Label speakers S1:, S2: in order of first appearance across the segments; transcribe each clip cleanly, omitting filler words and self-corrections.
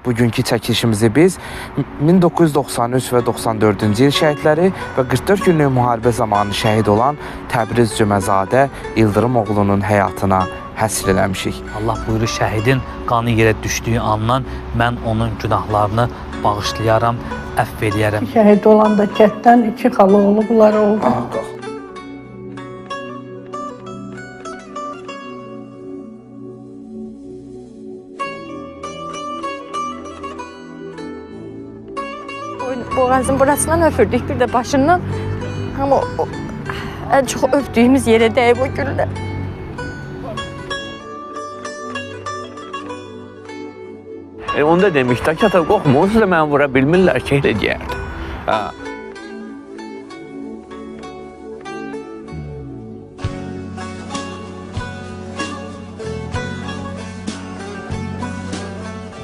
S1: Bugünkü çəkilişimizi biz 1993 və 94-cü il şəhidləri və 44 günlük müharibə zamanı şəhid olan Təbriz Cüməzadə İldırım oğlunun həyatına həsr eləmişik.
S2: Allah buyurur, şəhidin qanı yerə düşdüyü andan mən onun günahlarını bağışlayaram, əfv eləyərəm.
S3: Şəhid olanda kətdən 2 xala olublar oldu.
S4: Boğazın burasından öpürdük, bir de başından. Ama en çok öptüğümüz yere değip o güller.
S5: Onda demişler ki, ata qorxma, onsuz da mən vura bilmirlər ki, elə deyərdi.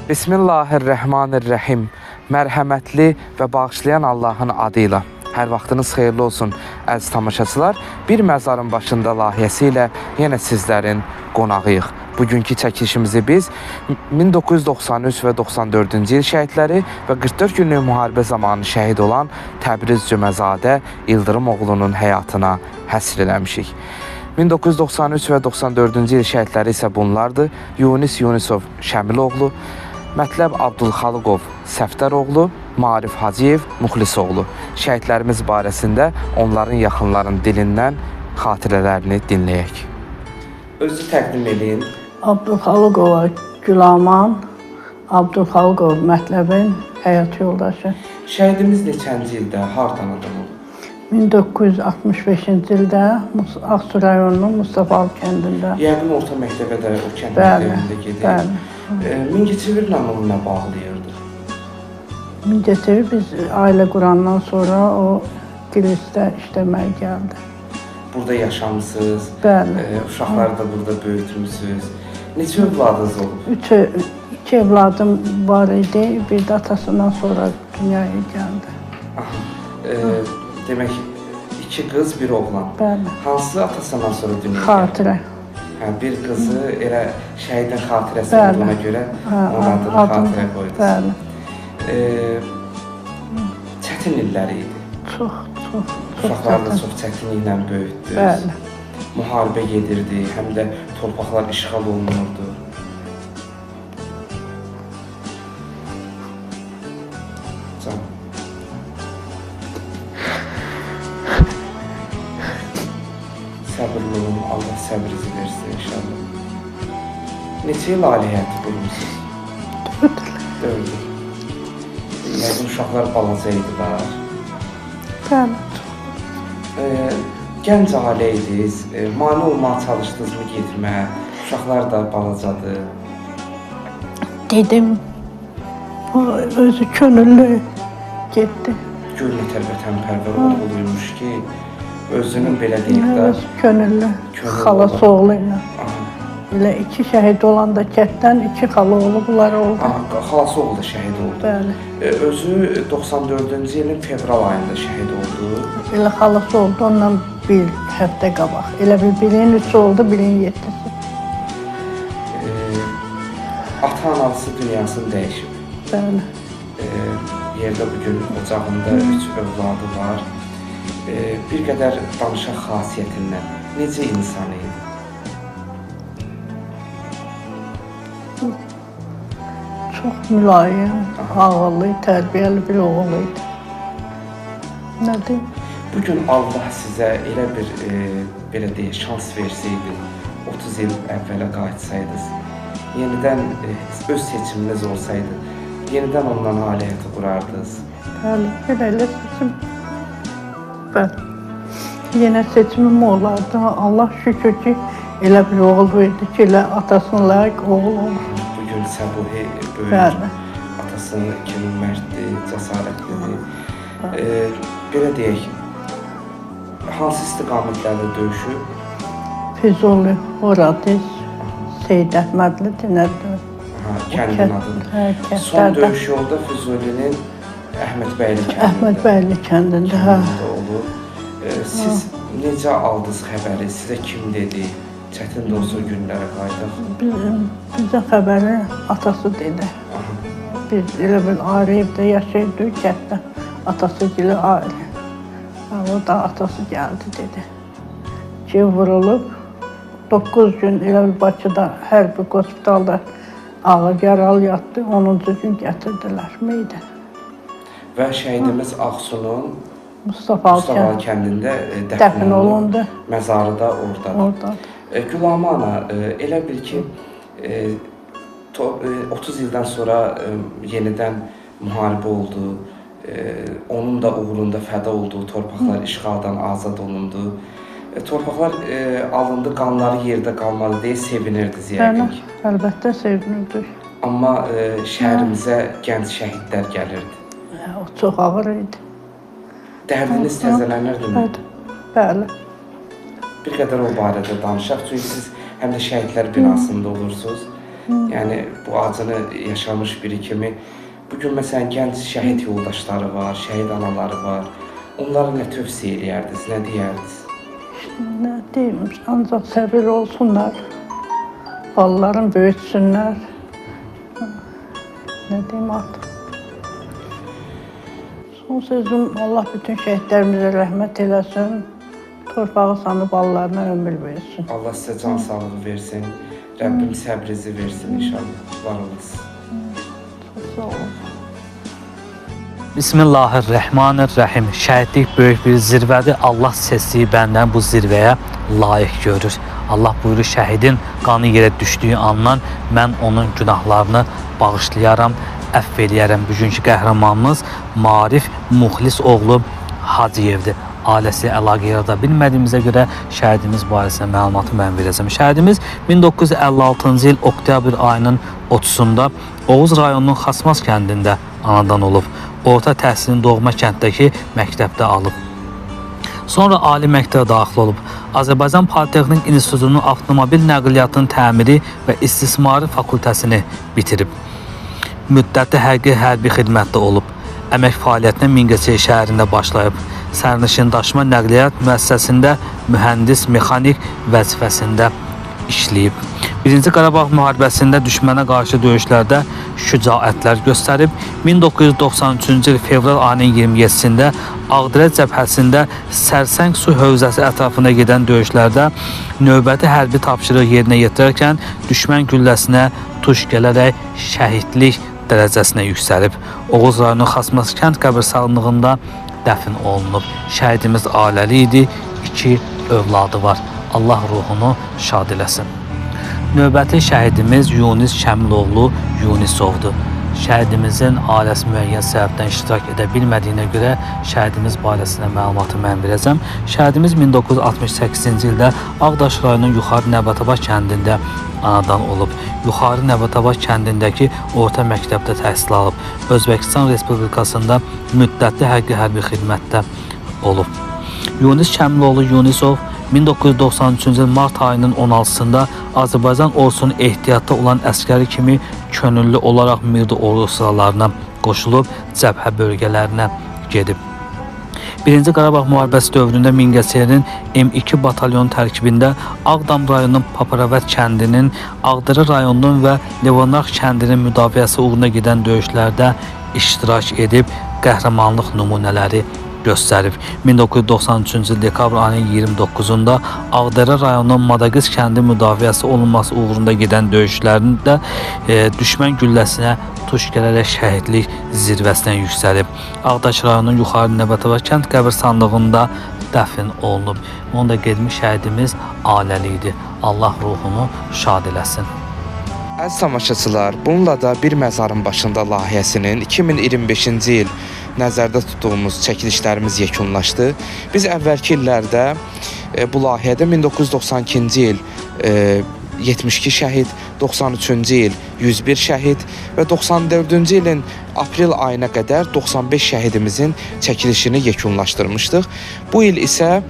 S1: Bismillahirrahmanirrahim. Mərhəmətli və bağışlayan Allahın adıyla. Hər vaxtınız xeyirli olsun, əziz tamaşaçılar. Bir məzarın başında layihəsi ilə yenə sizlərin qonağıyıq. Bugünkü çəkilişimizi biz 1993 və 94-cü il şəhidləri və 44 günlük müharibə zamanı şəhid olan Təbriz Cüməzadə İldırım oğlunun həyatına həsr eləmişik. 1993 və 94-cü il şəhidləri isə bunlardır: Yunis Yunisov Şəmiloğlu, Mətləb Abdulxalıqov Səfdəroğlu, Marif Hacıyev Muxlisoğlu. Şəhidlərimiz barəsində onların yaxınların dilindən xatirələrini dinləyək. Özü təqdim edin.
S3: Abdulxalıqova Gülaman, Abdulxalıqov Mətləbin həyat yoldaşı.
S1: Şəhidimiz neçənci ildə, hardan adam olub?
S3: 1965-ci ildə Ağsu rayonunun Mustafalı kəndində.
S1: Yəqin orta məktəbə də o kənd məktəbində gedir.
S3: Bəli.
S1: Mingəçevirlə onu nə bağlayırdı?
S3: Mingəçevir biz ailə qurandan sonra o Gilisdə işləməyə gəldi.
S1: Burada yaşamısınız,
S3: Bəli.
S1: uşaqları da burada böyütmüsünüz. Neçə övladınız olub?
S3: 2 evladım var idi, bir də atasından sonra dünyaya gəldi.
S1: Demək, 2 qız, bir oğlan.
S3: Bəli.
S1: Hansı atasından sonra dünyaya gəldi?
S3: Xatirə.
S1: Bir qızı elə şəhidin xatirəsi
S3: Bəli.
S1: olduğuna görə onun adını xatirə qoydunuz.
S3: Bəli.
S1: Çətin illəri idi.
S3: Çox
S1: Uşaqları da
S3: çətin.
S1: çox çətinliklə böyütdünüz.
S3: Bəli.
S1: Müharibə gedirdi, həm də torpaqlar işğal olunurdu. Can. Səbirli olun, Allah səbrinizi versin inşallah. Neçə il ali həyatı qurmuşsunuz? 4 il. Yəqin uşaqlar balaca idilər.
S3: Bəli.
S1: Gənc ailə idiniz, mane olmağa çalışdınızmı getməyə? Uşaqlar da balacadır.
S3: Dedim, o özü könüllü getdi.
S1: Gör nə vətənpərvər oğluymuş ki, özünün belə deyib də.
S3: Öz könüllü,
S1: Könüllü
S3: xalası
S1: olan.
S3: oğlu ilə. Elə 2 şəhid olanda kətdən 2 xala olublar oldu.
S1: Xalası oğlu da şəhid oldu.
S3: Bəli.
S1: Özü 94-cü ilin fevral ayında şəhid oldu.
S3: Elə xalası oldu, ondan bir həftə qabaq. Elə birinin 3 oldu, birinin 7-si.
S1: Ata-anası dünyasını dəyişib.
S3: Bəli.
S1: Yerdə bugün ocağında 3 övladı var. Bir qədər danışaq xasiyyətindən. Necə insan idi?
S3: Çox mülayim, ağıllı, tərbiyəli bir oğul idi. Nə deyim?
S1: Bugün Allah sizə elə bir belə deyək, şans versəydi, 30 il əvvələ qayıtsaydınız, yenidən öz seçiminiz olsaydı, yenidən ondan ailə həyatı qurardınız.
S3: Bəli, elə seçim. Bəli. Yenə seçimim olardı. Allah şükür ki, elə bir oğul verdi ki, elə atasına layiq oğul oldu.
S1: Bugün Səbuhi böyük,
S3: Bəli.
S1: atası kimi mərddir, cəsarətlidir. Belə deyək, hansı istiqamətlərdə döyüşüb?
S3: Füzuli, Horadiz, Seyid Əhmədli dinərdi.
S1: Kəndin adıdır. Son döyüş yolda Füzulinin Əhmədbəyli kəndində.
S3: Əhmədbəyli kəndində, hə.
S1: Olub. Siz necə aldınız xəbəri? Sizə kim dedi? Çətin də olsa günlərə qayıdaq.
S3: Bizə xəbəri atası dedi. Biz elə bir ayrı evdə yaşayırdıq, kənddə. Atası ilə ayrı. Orada atası gəldi, dedi ki, vurulub. 9 gün elə bir Bakıda hərbi hospitalda ağır yaralı yatdı. 10-cu gün gətirdilər meydən.
S1: Və şəhidimiz Ağsunun
S3: Mustafa
S1: kəndində
S3: dəfn olundu.
S1: Məzarı da oradadır.
S3: Oradadır.
S1: Gülamə ana, elə bil ki, 30 ildən sonra yenidən müharibə oldu. Onun da uğrunda fəda olduğu torpaqlar işğaldan azad olundu. Torpaqlar alındı, qanları yerdə qalmadı deyə sevinirdi yəqin ki.
S3: Əlbəttə sevinirdik.
S1: Amma şəhərimizə gənc şəhidlər gəlirdi.
S3: O çox ağır idi.
S1: Dərdiniz təzələnirdi.
S3: Bəli.
S1: Bir qədər o barədə danışaq. Çünki siz həm də şəhidlər binasında olursunuz. Yəni bu acını yaşamış biri kimi bugün məsələn gənc şəhid yoldaşları var, şəhid anaları var. Onlara nə tövsiyə eləyərdiniz, nə deyərdiniz?
S3: Nə deyim, ancaq səbir olsunlar. Balaların böyütsünlər. Nə deyim artıq? Son sözüm, Allah bütün şəhidlərimizə rəhmət eləsin. Torpağı sanıb balalarına ömür versin.
S1: Allah sizə can sağlığı versin. Rəbbim səbrinizi versin inşallah. Var olasın.
S3: Çox sağ olun.
S2: Bismillahirrahmanirrahim. Şəhidlik böyük bir zirvədir. Allah seçdiyi bəndən bu zirvəyə layiq görür. Allah buyurur, şəhidin qanı yerə düşdüyü andan mən onun günahlarını bağışlayaram, əfv eləyərəm. Bugünkü qəhrəmanımız Marif Muxlis oğlu Hacıyevdir. Ailəsi əlaqə yarada bilmədiyimizə görə şəhidimiz barəsində məlumatı mən verəcəm. Şəhidimiz 1956-cı il oktyabr ayının 30-da Oğuz rayonunun Xasmaz kəndində anadan olub. Orta təhsilini doğma kənddəki məktəbdə alıb. Sonra ali məktəbə daxil olub. Azərbaycan Politexnik İnstitutunun avtomobil nəqliyyatının təmiri və istismarı fakültəsini bitirib. Müddətli hərbi xidmətdə olub. Əmək fəaliyyətinə Mingəçevir şəhərində başlayıb. Sərnişin daşıma nəqliyyat müəssisəsində mühəndis, mexanik vəzifəsində işləyib. 1-ci Qarabağ müharibəsində düşmənə qarşı döyüşlərdə şücaətlər göstərib. 1993-cü il fevral ayının 27-sində Ağdərə cəbhəsində Sərsəng su hövzəsi ətrafında gedən döyüşlərdə növbəti hərbi tapşırıq yerinə yetirərkən düşmən gülləsinə tuş gələrək şəhidlik dərəcəsinə yüksəlib. Oğuz rayonu Xasmaz kənd qəbirstanlığında dəfn olunub. Şəhidimiz ailəli idi, 2 övladı var. Allah ruhunu şad eləsin. Növbəti şəhidimiz Yunis Şəmiloğlu Yunisovdur. Şəhidimizin ailəsi müəyyən səbəbdən iştirak edə bilmədiyinə görə şəhidimiz barəsində məlumatı mən verəcəm. Şəhidimiz 1968-ci ildə Ağdaş rayonunun Yuxarı Nəbataba kəndində anadan olub. Yuxarı Nəbataba kəndindəki orta məktəbdə təhsil alıb. Özbəkistan Respublikasında müddətli hərbi xidmətdə olub. Yunis Şəmiloğlu Yunisov 1993-cü il mart ayının 16-sında Azərbaycan ordusunun ehtiyatda olan əskəri kimi könüllü olaraq Mirdi ordu sıralarına qoşulub cəbhə bölgələrinə gedib. 1-ci Qarabağ müharibəsi dövründə Mingəçevirin M2 batalyonu tərkibində Ağdam rayonunun Paparavət kəndinin, Ağdərə rayonunun və Levanaq kəndinin müdafiəsi uğruna gedən döyüşlərdə iştirak edib qəhrəmanlıq nümunələri göstərib. 1993-cü il dekabr ayının 29-da Ağdərə rayonunun Madaqız kəndi müdafiəsi olunması uğrunda gedən döyüşlərində düşmən gülləsinə tuş gələrək şəhidlik zirvəsinə yüksəlib. Ağdaş rayonunun Yuxarı Nəbataba kənd qəbirstanlığında dəfn olunub. Onu da gedmiş şəhidimiz ailəli idi. Allah ruhunu şad eləsin.
S1: Əziz tamaşaçılar, bununla da Bir Məzarın Başında layihəsinin 2025-ci il nəzərdə tutduğumuz çəkilişlərimiz yekunlaşdı. Biz əvvəlki illərdə bu layihədə 1992-ci il 72 şəhid, 93-cü il 101 şəhid və 94-cü ilin aprel ayına qədər 95 şəhidimizin çəkilişini yekunlaşdırmışdıq. Bu il isə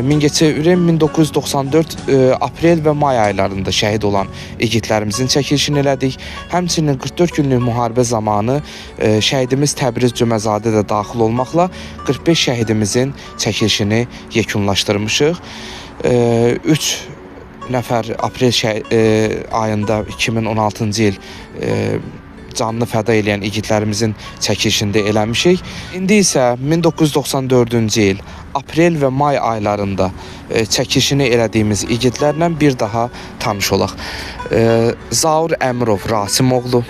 S1: Mingəçevirin 1994 aprel və may aylarında şəhid olan igidlərimizin çəkilişini elədik. Həmçinin 44 günlük müharibə zamanı şəhidimiz Təbriz Cüməzadə də daxil olmaqla 45 şəhidimizin çəkilişini yekunlaşdırmışıq. 3 nəfər aprel ayında 2016-cı il canını fəda edən igidlərimizin çəkilişində eləmişik. İndi isə 1994-cü il aprel və may aylarında çəkilişini elədiyimiz igidlərlə bir daha tanış olaq. Zaur Əmirov Rasimoğlu,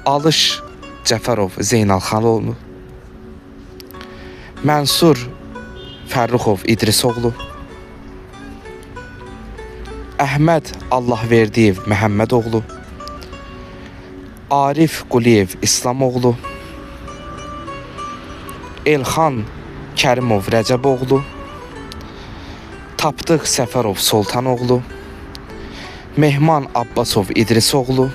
S1: Alış Cəfərov Zeynalxanoğlu, Mənsur Fərruxov İdrisoğlu, Əhməd Allahverdiyev Məhəmmədoğlu, Arif Quliyev İslamoğlu, Elxan Kərimov Rəcəboğlu, Tapdıq Səfərov Soltanoğlu, Mehman Abbasov İdrisoğlu,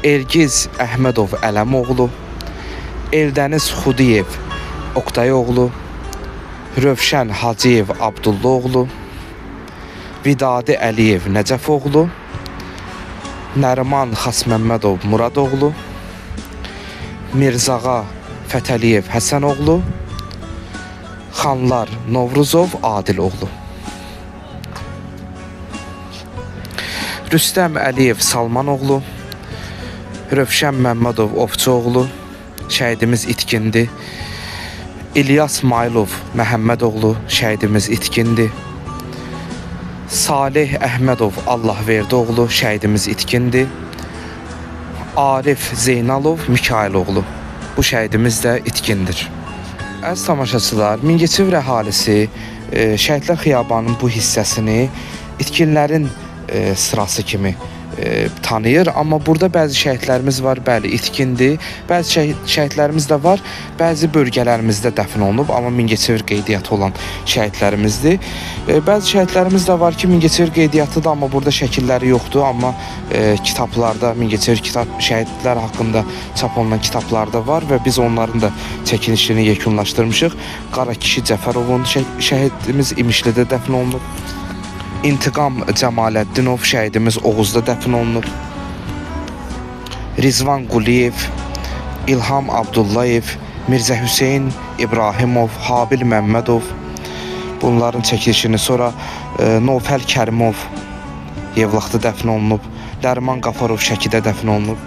S1: Ergiz Əhmədov Ələmoğlu, Eldəniz Xudiyev Oqtayoğlu, Rövşən Hacıyev Abdullaoğlu, Vidadi Əliyev Nəcəfoğlu, Nəriman Xasməmmədov Muradoğlu, Mirzağa Fətəliyev Həsənoğlu, Xanlar Novruzov Adiloğlu, Rüstəm Əliyev Salmanoğlu, Rövşən Məmmədov Ovçuoğlu, şəhidimiz itkindi. İlyas Maylov Məhəmmədoğlu, şəhidimiz itkindi. Salih Əhmədov Allahverdoğlu, şəhidimiz itkindi. Arif Zeynalov Mikailoğlu, bu şəhidimiz də itkindir. Əziz tamaşaçılar, Mingəçevir əhalisi Şəhidlər Xiyabanının bu hissəsini itkinlərin sırası kimi tanıyır. Amma burada bəzi şəhidlərimiz var, bəli, itkindir. Bəzi şəhidlərimiz də var, bəzi bölgələrimizdə dəfn olunub, amma Mingəçevir qeydiyyatı olan şəhidlərimizdir. Bəzi şəhidlərimiz də var ki, Mingəçevir qeydiyyatı da, amma burada şəkilləri yoxdur. Amma kitablarda, Mingəçevir şəhidlər haqqında çap olunan kitablarda var və biz onların da çəkilişini yekunlaşdırmışıq. Qara kişi Cəfərovun şəhidimiz İmişlidə dəfn olunub. İntiqam Cəmaləddinov şəhidimiz Oğuzda dəfn olunub. Rizvan Quliyev, İlham Abdullayev, Mirzə Hüseyn İbrahimov, Habil Məmmədov, bunların çəkilişini sonra Novfəl Kərimov Yevlaxda dəfn olunub. Ləriman Qafarov Şəkidə dəfn olunub.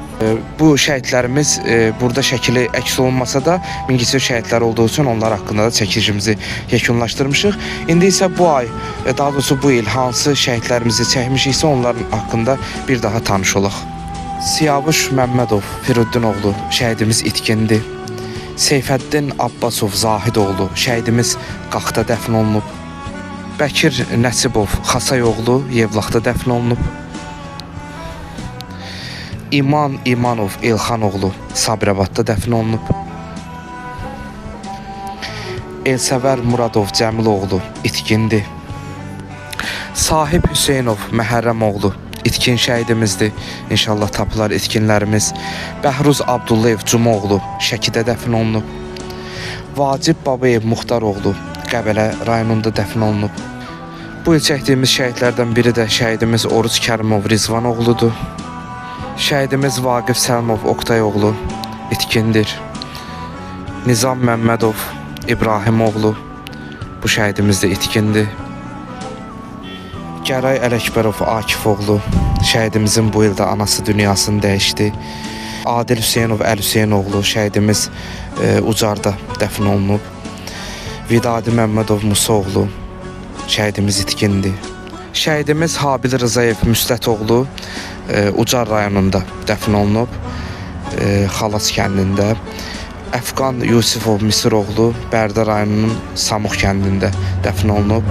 S1: Bu şəhidlərimiz burada şəkili əks olunmasa da Mingəçevir şəhidləri olduğu üçün onlar haqqında da çəkilişimizi yekunlaşdırmışıq. İndi isə bu ay, daha doğrusu bu il hansı şəhidlərimizi çəkmişiksə onların haqqında bir daha tanış olaq. Siyavuş Məmmədov Firuddinoğlu, şəhidimiz itkindi. Seyfəddin Abbasov Zahidoğlu, şəhidimiz Qaxda dəfn olunub. Bəkir Nəsibov Xasayoğlu Yevlaxda dəfn olunub. İman İmanov Elxanoğlu Sabirabadda dəfn olunub. Elsəvər Muradov Cəmiloğlu itkindi. Sahib Hüseynov Məhərrəmoğlu itkin şəhidimizdir. İnşallah tapılar itkinlərimiz. Bəhruz Abdullayev Cumoğlu Şəkidə dəfn olunub. Vacib Babayev Muxtaroğlu Qəbələ rayonunda dəfn olunub. Bu il çəkdiyimiz şəhidlərdən biri də şəhidimiz Oruc Kərimov Rizvanoğludur. Şəhidimiz Vaqif Səlmov Oqtayoğlu itkindir. Nizam Məmmədov İbrahimoğlu, bu şəhidimiz də itkindir. Gəray Ələkbərov Akifoğlu, şəhidimizin bu ildə anası dünyasını dəyişdi. Adil Hüseynov Əl Hüseynoğlu, şəhidimiz Ucarda dəfn olunub. Vidadi Məmmədov Musoğlu, şəhidimiz itkindir. Şəhidimiz Habil Rızayev Müstətoğlu Ucar rayonunda dəfn olunub, Xalas kəndində. Əfqan Yusifov Misiroğlu Bərdə rayonunun Samux kəndində dəfn olunub.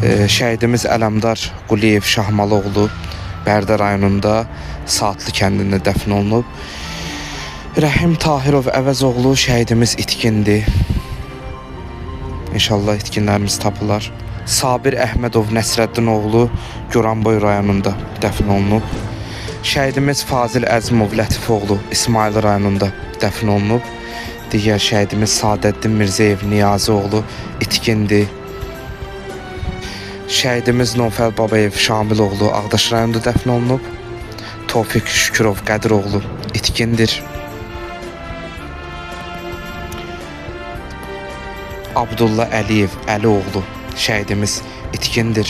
S1: Şəhidimiz Ələmdar Quliyev Şahmalıoğlu Bərdə rayonunda Saatlı kəndində dəfn olunub. Rəhim Tahirov Əvəzoğlu şəhidimiz itkindi. İnşallah itkinlərimiz tapılar. Sabir Əhmədov Nəsrəddinoğlu Goranboy rayonunda dəfn olunub. Şəhidimiz Fazil Əzimov Lətifoğlu İsmail rayonunda dəfn olunub. Digər şəhidimiz Sadəddin Mirzəyev Niyazioğlu itkindi. Şəhidimiz Novfəl Babayev Şamiloğlu Ağdaş rayonunda dəfn olunub. Tofiq Şükürov Qədiroğlu itkindir. Abdullah Əliyev Əlioğlu şəhidimiz itkindir.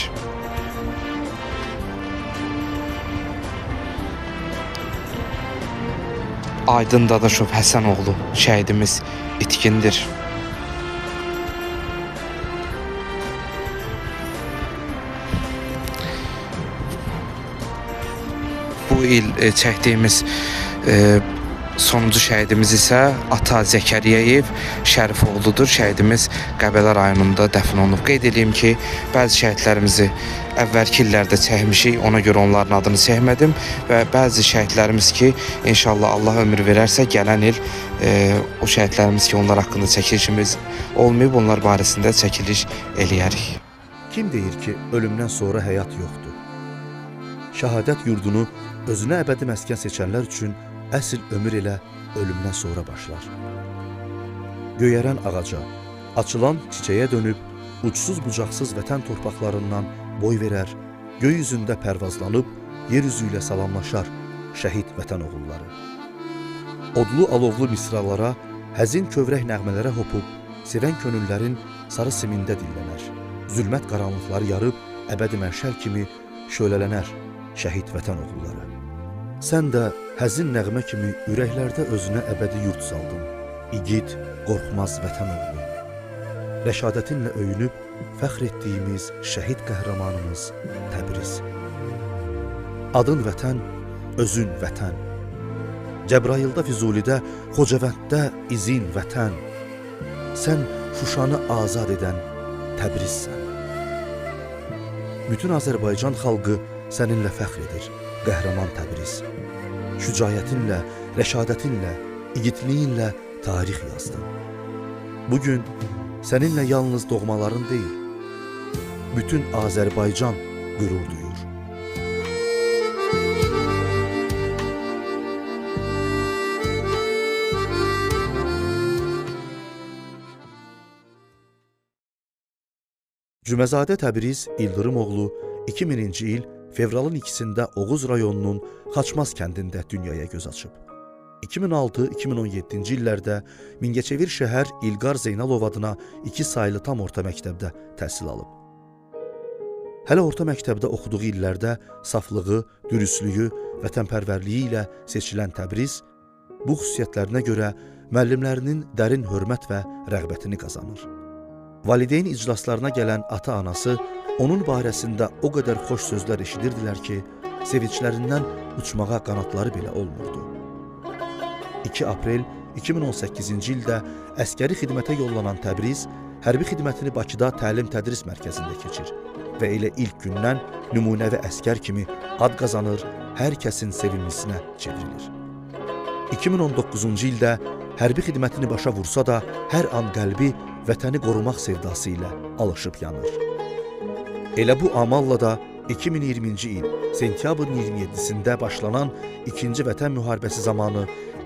S1: Aydın Dadaşov Həsənoğlu şəhidimiz itkindir. Bu il çəkdiyimiz sonuncu şəhidimiz isə ata Zəkəriyev Şərifoğludur. Şəhidimiz Qəbələ rayonunda dəfn olunub. Qeyd edeyim ki, bəzi şəhidlərimizi əvvəlki illərdə çəkmişik, ona görə onların adını çəkmədim və bəzi şəhidlərimiz ki, inşallah Allah ömür verərsə gələn il o şəhidlərimiz ki, onlar haqqında çəkilişimiz olmayıb, onlar barəsində çəkiliş eləyərik.
S6: Kim deyir ki, ölümdən sonra həyat yoxdur? Şəhadət yurdunu özünə əbədi məskən seçənlər üçün əsl ömür elə ölümdən sonra başlar. Göyərən ağaca, açılan çiçəyə dönüb, uçsuz bucaqsız vətən torpaqlarından boy verər, göy üzündə pərvazlanıb, yer üzü ilə salamlaşar şəhid vətən oğulları. Odlu alovlu misralara, həzin kövrək nəğmələrə hopub, sevən könüllərin sarı simində dillənər. Zülmət qaranlıqları yarıb, əbədi məhşər kimi şölələnər şəhid vətən oğulları. Sən də həzin nəğmə kimi ürəklərdə özünə əbədi yurt saldın. İgid, qorxmaz vətən oğlu. Rəşadətinlə öyünüb, fəxr etdiyimiz şəhid qəhrəmanımız Təbriz. Adın vətən, özün vətən. Cəbrayılda, Füzulidə, Xocavənddə izin vətən. Sən Şuşanı azad edən Təbrizsən. Bütün Azərbaycan xalqı səninlə fəxr edir, qəhrəman Təbriz. Şücaətinlə, rəşadətinlə, igidliyinlə tarix yazdın. Bugün səninlə yalnız doğmaların deyil, bütün Azərbaycan qürur duyur. Cüməzadə Təbriz İldırımoğlu 2000-ci il fevralın 2-sində Oğuz rayonunun Xaçmaz kəndində dünyaya göz açıb. 2006-2017-ci illərdə Mingəçevir şəhər İlqar Zeynalov adına 2 saylı tam orta məktəbdə təhsil alıb. Hələ orta məktəbdə oxuduğu illərdə saflığı, dürüstlüyü, vətənpərvərliyi ilə seçilən Təbriz bu xüsusiyyətlərinə görə müəllimlərinin dərin hörmət və rəğbətini qazanır. Valideyn iclaslarına gələn ata-anası onun barəsində o qədər xoş sözlər eşidirdilər ki, sevinclərindən uçmağa qanatları belə olmurdu. 2 aprel 2018-ci ildə əskəri xidmətə yollanan Təbriz, hərbi xidmətini Bakıda təlim-tədris mərkəzində keçir və elə ilk gündən nümunəvi əskər kimi ad qazanır, hər kəsin sevimlisinə çevrilir. 2019-cu ildə hərbi xidmətini başa vursa da, hər an qəlbi vətəni qorumaq sevdası ilə alışıb yanır. Elə bu amalla da 2020-ci il sentyabrın 27-sində başlanan 2-ci Vətən müharibəsi zamanı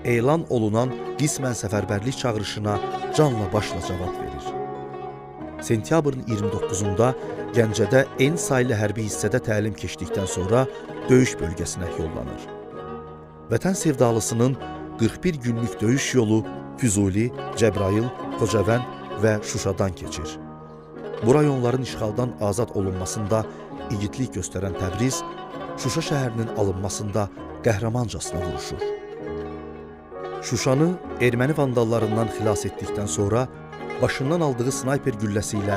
S6: elan olunan qismən səfərbərlik çağırışına canla başla cavab verir. Sentyabrın 29-unda Gəncədə en saylı hərbi hissədə təlim keçdikdən sonra döyüş bölgəsinə yollanır. Vətən sevdalısının 41 günlük döyüş yolu Füzuli, Cəbrayıl, Xocavənd və Şuşadan keçir. Bu rayonların işğaldan azad olunmasında igidlik göstərən Təbriz, Şuşa şəhərinin alınmasında qəhrəmancasına vuruşur. Şuşanı erməni vandallarından xilas etdikdən sonra başından aldığı snayper gülləsi ilə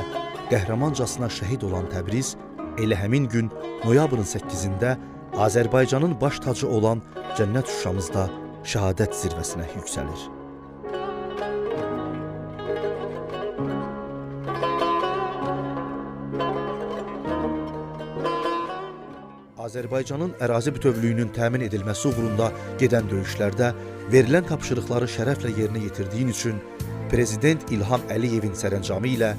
S6: qəhrəmancasına şəhid olan Təbriz, elə həmin gün noyabrın 8-də Azərbaycanın baş tacı olan Cənnət Şuşamızda şəhadət zirvəsinə yüksəlir. Azərbaycanın ərazi bütövlüyünün təmin edilməsi uğrunda gedən döyüşlərdə verilən tapşırıqları şərəflə yerinə yetirdiyin üçün Prezident İlham Əliyevin sərəncamı ilə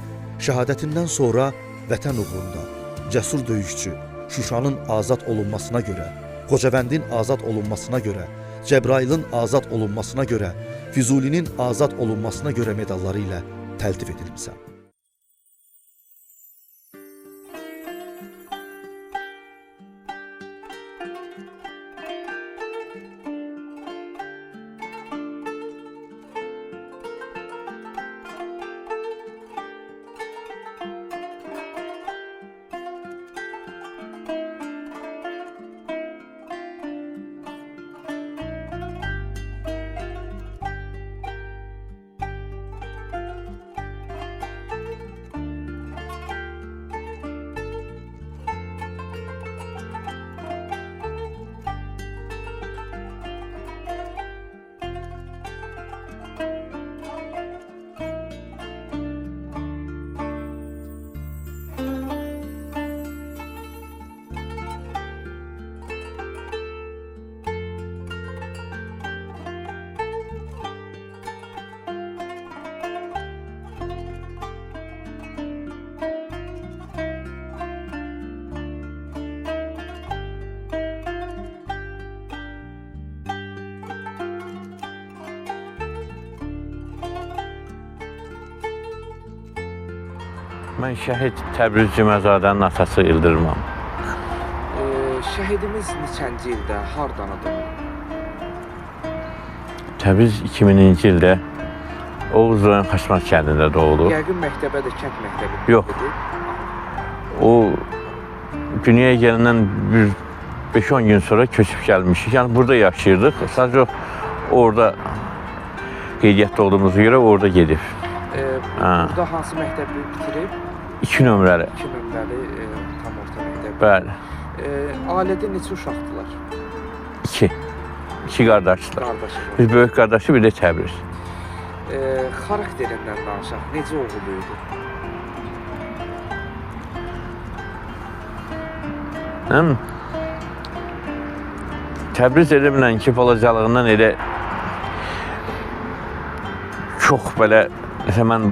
S6: şəhadətindən sonra vətən uğrunda cəsur döyüşçü Şuşanın azad olunmasına görə, Xocavəndin azad olunmasına görə, Cəbrayılın azad olunmasına görə, Füzulinin azad olunmasına görə medalları ilə təltif edilmisən.
S5: Mən şəhid Təbriz Cüməlzadənin atası İldırımam.
S1: Şəhidimiz neçənci ildə, hardan doğulub?
S5: Təbriz 2000-ci ildə Oğuz rayon Xaçmaz kəndində doğulub.
S1: Yəqin məktəbə də kənd məktəbi.
S5: Yox. O dünyaya gələndən bir 5-10 gün sonra köçüb gəlmişik. Yəni burada yaşayırdıq. Sadəcə orada qeydiyyatda olduğumuza görə orada gedib.
S1: Burada hansı məktəbi bitirib?
S5: 2 nömrəli.
S1: 2 nömrəli tam orta məktəb.
S5: Bəli.
S1: Ailədə neçə uşaqdılar?
S5: 2. 2 qardaşlar.
S1: Qardaşı.
S5: Biz böyük qardaşı, bir də Təbriz.
S1: Xarakterindən danışaq. Necə oğlu idi?
S5: Təbriz elə bilən ki, balacalığından elə çox belə, məsələn, mən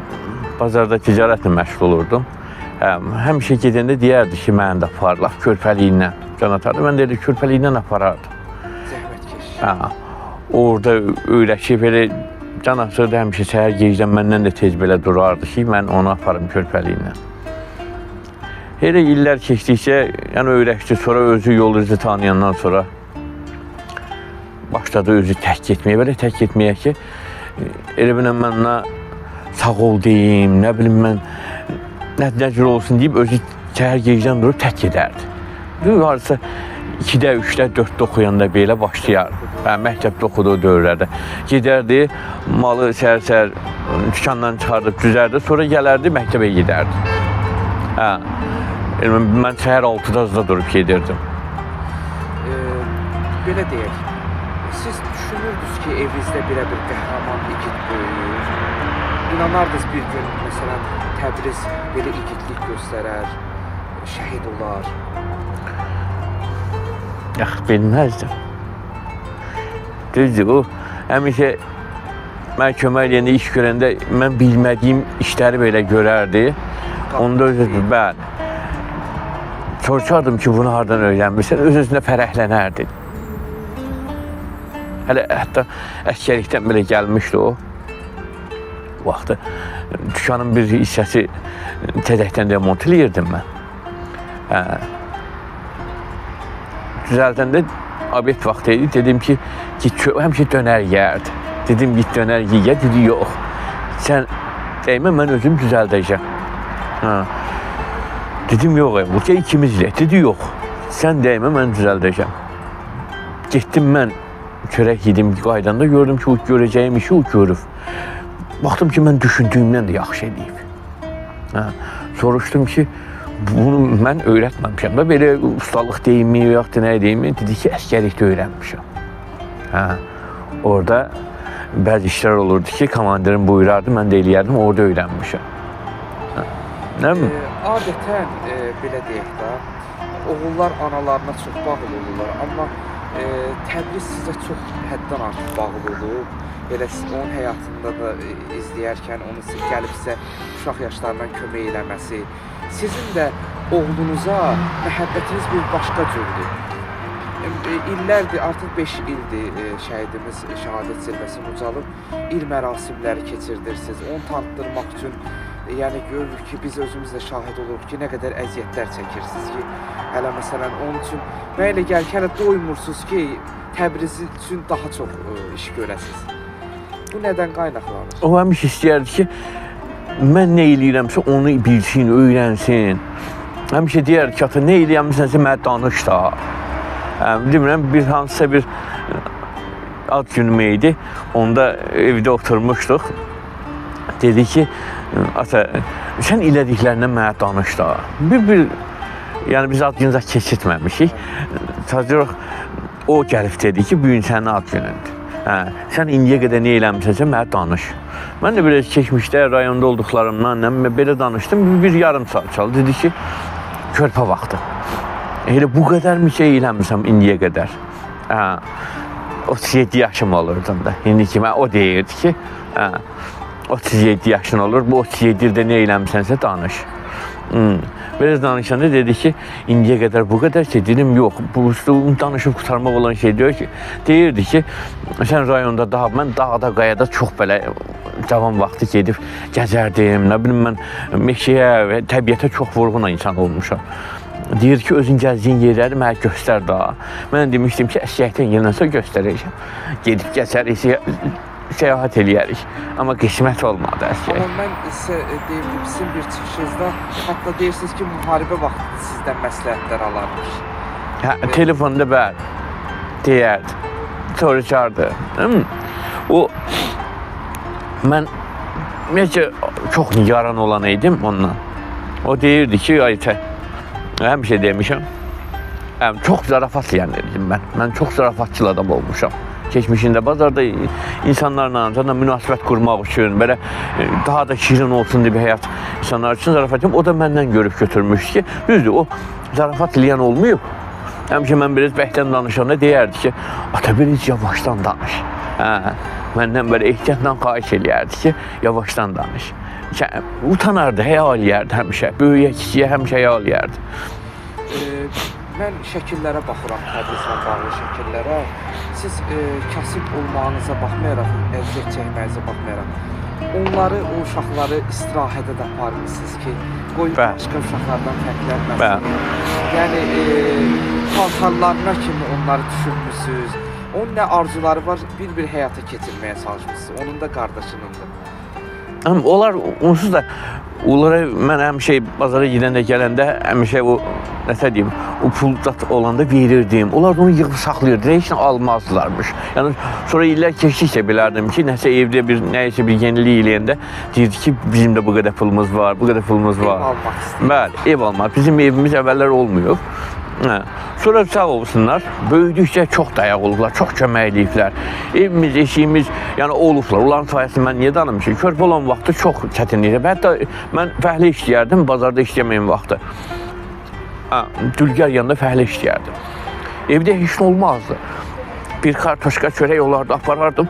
S5: bazarda ticarətlə məşğul olurdum. Həmişə gedəndə deyərdi ki, məni də apar, laf körpəliyinlə can atardı. Mən də elə körpəliyinlə aparardım.
S1: Zəhmətkeş.
S5: Orada öyrəşib elə can atırdı, həmişə səhər gecdən məndən də tez belə durardı ki, mən onu aparım körpəliyinlə. Elə illər keçdikcə, yəni öyrəşdi, sonra özü yol izi tanıyandan sonra başladı özü tək getməyə, belə tək getməyə ki, elə bilən mən ona sağ ol deyim, nə bilim mən necə olsun deyib özü səhər gecdən durub tək gedərdi. Varsa 2-də, 3-də, 4-də oxuyanda belə başlayardı. Məktəbdə oxuduğu dövrlərdə. Gedərdi, malı səhər-səhər dükandan çıxardıb düzərdi, sonra gələrdi, məktəbə gedərdi. Mən səhər 6-da durub gedirdim.
S1: Belə deyək, siz düşünürdünüz ki, evinizdə belə bir qəhrəman igid böyüyür. İnanardınız bir gün, məsələn, Təbriz belə igidlik göstərər, şəhid olar.
S5: Yax, bilməzdim. Düzdür, o həmişə mən kömək eləyəndə, iş görəndə mən bilmədiyim işləri belə görərdi. Onda öz-özünə, bəli. Soruşardım ki, bunu hardan öyrənmirsən, öz-özünə fərəhlənərdi. Hətta əskərlikdən belə gəlmişdi o. Vaxtı dükkanın bir hissəsi tədəkdən remont eləyirdim mən. Düzəldəndə obyekt vaxtı idi, dedim ki, həmişə dönər yeyərdi. Dedim, git dönər yeyə, dedi, yox. Sən dəymə, mən özüm düzəldəcəm. Dedim, yox, bu ki, ikimiz ilə. Dedi, yox, sən dəymə, mən düzəldəcəm. Getdim mən, çörək yedim, qaydanda gördüm ki, o görəcəyim işi o görüb. Baxdım ki, mən düşündüyümdən də yaxşı edeyim. Soruşdum ki, bunu mən öyrətməmişəm da, belə ustalıq deyimi, yaxud da nə deyimi, dedi ki, əskərlikdə öyrənmişəm. Orada bəzi işlər olurdu ki, komandirim buyurardı, mən də eləyərdim, orada öyrənmişəm.
S1: Adətən, belə deyək də, oğullar analarına çox bağlı olurlar, amma Təbriz sizə çox həddən artıq bağlı olub. Belə onun həyatında da izləyərkən, onu gəlib sizə uşaq yaşlarından kömək eləməsi, sizin də oğlunuza məhəbbətiniz bir başqa cürdür. İllərdir, artıq 5 ildir şəhidimiz şəhadət zirvəsini ucalıb, il mərasimləri keçirdirsiniz, onu tanıtdırmaq üçün, yəni görürük ki, biz özümüz də şahid oluruq ki, nə qədər əziyyətlər çəkirsiniz ki, hələ məsələn, onun üçün mən elə gəl ki, hələ doymursunuz ki, Təbriz üçün daha çox iş görəsiniz. Bu nədən qaynaqlanır?
S5: O həmişə istəyərdi ki, mən nə eləyirəmsə onu bilsin, öyrənsin. Həmişə deyər ki, ata, nə eləyəmsənsə mənə danış da. Demirəm, bir hansısa bir ad günüm idi, onda evdə oturmuşduq. Dedi ki, ata, sən elədiklərindən mənə danış da. Yəni biz ad günümüzə keçirtməmişik. Sadəcə o gəlib dedi ki, bu gün sənin ad günündür. Sən indiyə qədər nə eləmişsənsə mənə danış. Mən də biraz keçmişdə rayonda olduqlarımdan belə danışdım. Bir yarım saat çaldı. Dedi ki, körpə vaxtı. Elə bu qədər mi şey eləmişsəm indiyə qədər? 37 yaşım olurdum da. İndi ki, o deyirdi ki, 37 yaşın olur. Bu 37 ildə nə eləmişsənsə danış. Biraz danışanda dedi ki, indiyə qədər bu qədər şey, dedim, yox, bu danışıb qutarmaq olan şey deyir ki, deyirdi ki, sən rayonda daha, mən dağda, qayada çox belə cavan vaxtı gedib gəzərdim, nə bilim mən meşəyə və təbiətə çox vurğun insan olmuşam. Deyir ki, özün gəzdiyin yerləri mənə göstər daha. Mən demişdim ki, əskiyyətən gələnsə göstərəcəm. Gedib gəzərik, səyahət eləyərik. Amma qismət olmadı əskiyyət.
S1: Amma mən sizə deyim, sizin bir çıxışınızda hətta deyirsiniz ki, müharibə vaxtı sizdən məsləhətlər alarmış.
S5: Hə, telefonda bəli, deyərdi, soruşardı. O, mən necə çox nigaran olan idim ondan. O deyirdi ki, Aytə, həmişə demişəm, çox zarafat yənirdim mən. Mən çox zarafatçıl adam olmuşam. Keçmişində bazarda insanlarla münasibət qurmaq üçün, belə daha da şirin olsun deyə bir həyat insanlar üçün zarafat edim. O da məndən görüb götürmüş ki, düzdür, o zarafat eləyən olmayıb. Həmişə mən biraz bəhdən danışanda deyərdi ki, ata biraz yavaşdan danış. Məndən belə ehtiyatla xahiş eləyərdi ki, yavaşdan danış. Utanardı, həya eləyərdi həmişə. Böyüyə, kişiyə həmişə həya eləyərdi.
S1: Mən şəkillərə baxıram, Təbrizlə bağlı şəkillərə. Siz kasıb olmağınıza baxmayaraq, əziyyət çəkməyinizə baxmayaraq, onları, o uşaqları istirahətə də aparmışsınız ki, qoyub başqa uşaqlardan fərqlənməsin. Yəni, paltarlarına kimi onları düşürmüsünüz. Onun nə arzuları var, bir həyata keçirməyə çalışmışsınız. Onun da qardaşınındır.
S5: Onlar, onsuz da, onlara mən həmişə bazara gidəndə, gələndə, həmişə o, nəsə deyim, o pul zat olanda verirdim. Onlar da onu yığıb saxlayırdı, heç nə almazdılarmış. Yəni, sonra illər keçdikcə bilərdim ki, nəsə evdə nəyəsə bir yenilik eləyəndə deyirdi ki, bizim də bu qədər pulumuz var, bu qədər pulumuz var.
S1: Ev almaq istəyir.
S5: Bəli, ev almaq. Bizim evimiz əvvəllər olmuyor. Sonra sağ olsunlar, böyüdükcə çox dayaq olublar, çox kömək eləyiblər. Evimiz, eşiyimiz, yəni olublar. Onların sayəsində mən niyə danımışım? Körpə olan vaxtı çox çətinlikdir. Hətta mən fəhlə işləyərdim, bazarda işləyəməyim vaxtı. Dülgər yanında fəhlə işləyərdim. Evdə heç nə olmazdı. Bir kartoşka çörək olardı, aparardım.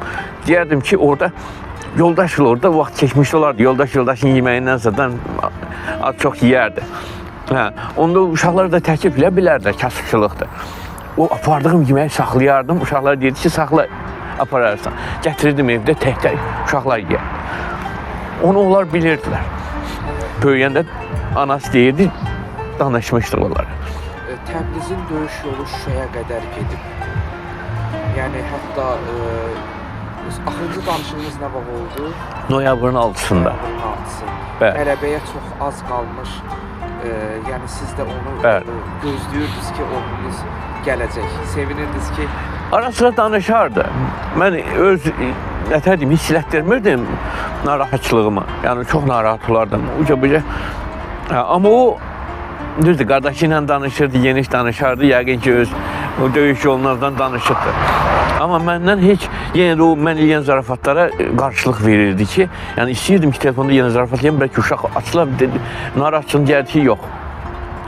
S5: Deyərdim ki, orada yoldaşıl orada vaxt keçmiş olardı. Yoldaşın yeməyindən zaten az çox yeyərdi. Onda uşaqlar da təklif elə bilərlər, kasıbçılıqdır. O apardığım yeməyi saxlayardım, uşaqlar deyirdi ki, saxla apararsan. Gətirirdim evdə tək-tək uşaqlar yeyər. Onu onlar bilirdilər. Böyüyəndə anası deyirdi, danışmışdıq onlara.
S1: Təbrizin döyüş yolu Şuşaya qədər gedib. Yəni, hətta axırıncı danışığımız nə vaxt oldu?
S5: Noyabrın 6-sında.
S1: Qələbəyə çox az qalmış. Yəni, siz də onu gözləyirdiniz ki, oğlunuz gələcək. Sevinirdiniz ki...
S5: Ara sıra danışardı. Mən öz, nətər deyim, hisslətdirmirdim narahatçılığımı. Yəni, çox narahat olardım. Uca-buca. Amma o, düzdür, qardaşı ilə danışırdı, geniş danışardı. Yəqin ki, öz döyüş yolundan danışırdı. Amma məndən heç, yenə də o mən eləyən zarafatlara qarşılıq verirdi ki, yəni istəyirdim ki, telefonda yenə zarafat eləyəm, bəlkə uşaq açıla, narahatçılıq deyərdi ki, yox.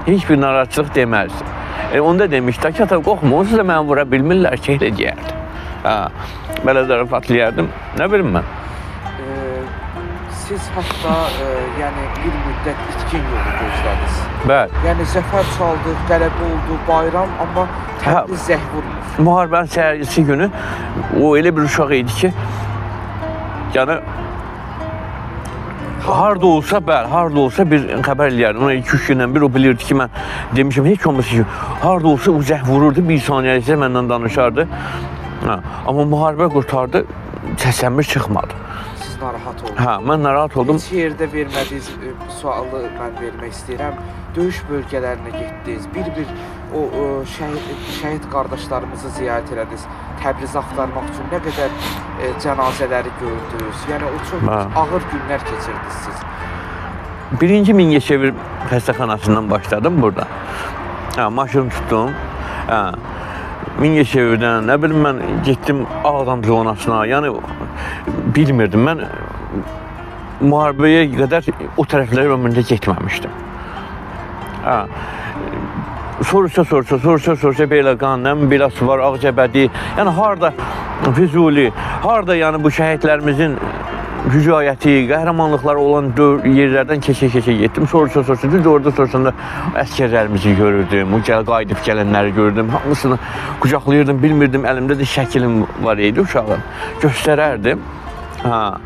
S5: Heç bir narahatçılıq deməzdi. Onda demişdi ki, ata qorxma, onsuz da mənə vura bilmirlər ki, elə deyərdi. Belə zarafat eləyərdim, nə bilim mən.
S1: Siz hətta yəni bir müddət itkin yolu gözlədiniz.
S5: Bəli.
S1: Yəni zəfər çaldı, qələbə oldu, bayram, amma Təbriz zəh vurmur.
S5: Müharibənin səhərisi günü o elə bir uşaq idi ki, yəni harda olsa, bəli, harda olsa bir xəbər eləyərdi. Ona 2-3 gündən bir o bilirdi ki, mən demişəm, heç olmasa ki, harda olsa o zəh vururdu, bir saniyəlikdə məndən danışardı. Amma müharibə qurtardı, səslənmir çıxmadı.
S1: Siz narahat oldunuz.
S5: Mən narahat oldum.
S1: Heç yerdə vermədiyiniz sualı mən vermək istəyirəm. Döyüş bölgələrinə getdiniz, bir o şəhid qardaşlarımızı ziyarət elədiniz, Təbrizi axtarmaq üçün nə qədər cənazələri gördünüz, yəni o çox ağır günlər keçirdiniz siz.
S5: Birinci Mingəçevir xəstəxanasından başladım burada. Maşın tutdum, Mingəçevirdən, nə bilim mən getdim Ağdam zonasına, yəni bilmirdim, mən müharibəyə qədər o tərəflərə ömründə getməmişdim. Soruşa Beyləqan, Biləsu var, Ağcabədi, yəni harda Füzuli, harda yəni bu şəhidlərimizin hücayəti, qəhrəmanlıqları olan yerlərdən keçə-keçə getdim. Soruşa, düz orada soruşanda əskərlərimizi görürdüm, o qayıdıb gələnləri gördüm, hamısını qucaqlayırdım, bilmirdim, əlimdə də şəkilim var idi uşağın. Göstərərdim. Ha.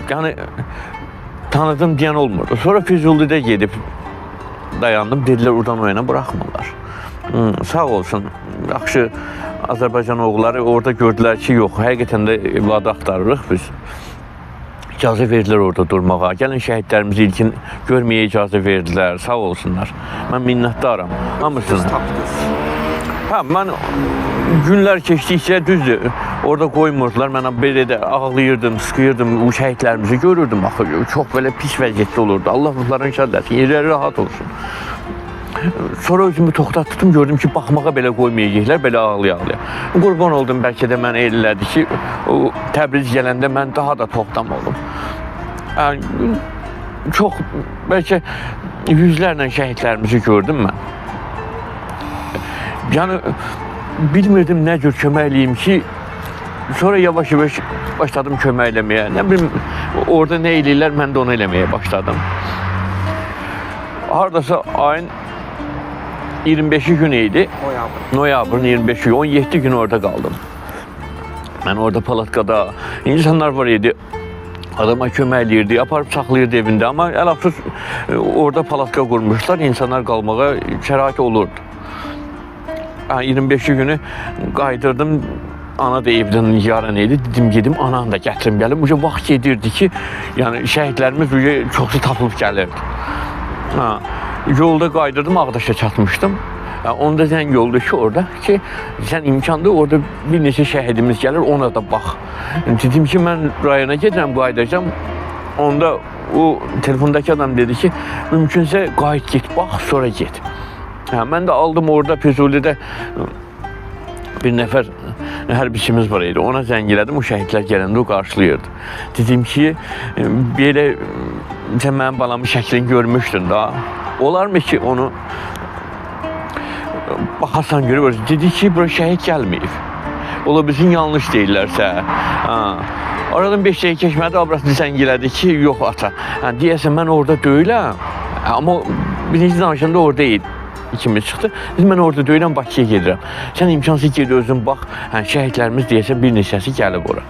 S5: Yani tanıdım deyən olmurdu. Sonra Füzuli'də gedib dayandım. Dediler oradan o yana bırakmırlar. Sağ olsun. Yaxşı Azərbaycan oğulları orada gördülər ki, yox, həqiqətən də evladı axtarırıq biz. İcazə verdilər orada durmağa. Gəlin şəhidlərimizi ilkin görməyə icazə verdilər. Sağ olsunlar. Mən minnətdaram hamısına. Ha, mən günlər keçdikcə düzdür. Orada qoymurdular. Mən belə də ağlayırdım, sıxıyırdım. O şəhidlərimizi görürdüm axı. Çox belə pis vəziyyətdə olurdu. Allah ruhlarını şad etsin. Yerləri rahat olsun. Sonra özümü toxtatdım, gördüm ki, baxmağa belə qoymayacaqlar, belə ağlaya-ağlaya. Qurban oldum, bəlkə də mənə el elədi ki, o Təbriz gələndə mən daha da toxtam oldum. Yəni, çox, bəlkə yüzlərlə şəhidlərimizi gördüm mən. Yəni, bilmirdim nə cür kömək eləyim ki, sonra yavaş-yavaş başladım kömək eləməyə. Nə bilim, orada nə eləyirlər, mən də onu eləməyə başladım. Haradasa ayın 25 gün idi. Noyabrın 25 gün, 17 gün orada kaldım. Ben orada palatkada insanlar var idi. Adama kömək eləyirdi, aparıb saxlayırdı evində. Ama əlafsız orada palatka qurmuşlar, insanlar qalmağa şərait olurdu. 25 günü qaydırdım. Ana da evdən yarın idi. Dedim gedim ananı da gətirim gəlim. Bu vaxt gedirdi ki, yani şəhidlərimiz çoxsu tapılıb gəlirdi. Ha. Yolda qaydırdım, Ağdaşa çatmışdım. Onda zəng oldu ki, orada ki, sən imkandır, orada bir neçə şəhidimiz gəlir, ona da bax. Dedim ki, mən rayona gedirəm, qaydacam. Onda o telefondakı adam dedi ki, mümkünsə qayıt git, bax, sonra get. Mən də aldım orada Füzulidə bir nəfər hərbiçimiz var idi. Ona zəng elədim, o şəhidlər gələndə o qarşılayırdı. Dedim ki, belə sən mənim balamın şəklini görmüşdün da. Olarmı ki, onu baxarsan görür. Dedi ki, bura şəhid gəlməyib. Ola bizim yanlış deyirlərsə. Aradan 5 dəqiqə keçmədi, abrasını zəng elədi ki, yox ata. Deyəsən, mən orada deyiləm. Amma birinci danışanda orada idi. İkimiz çıxdı. Mən orada deyiləm, Bakıya gedirəm. Sən imkansız gedi özün bax. Şəhidlərimiz deyəsən, bir neçəsi gəlib ora.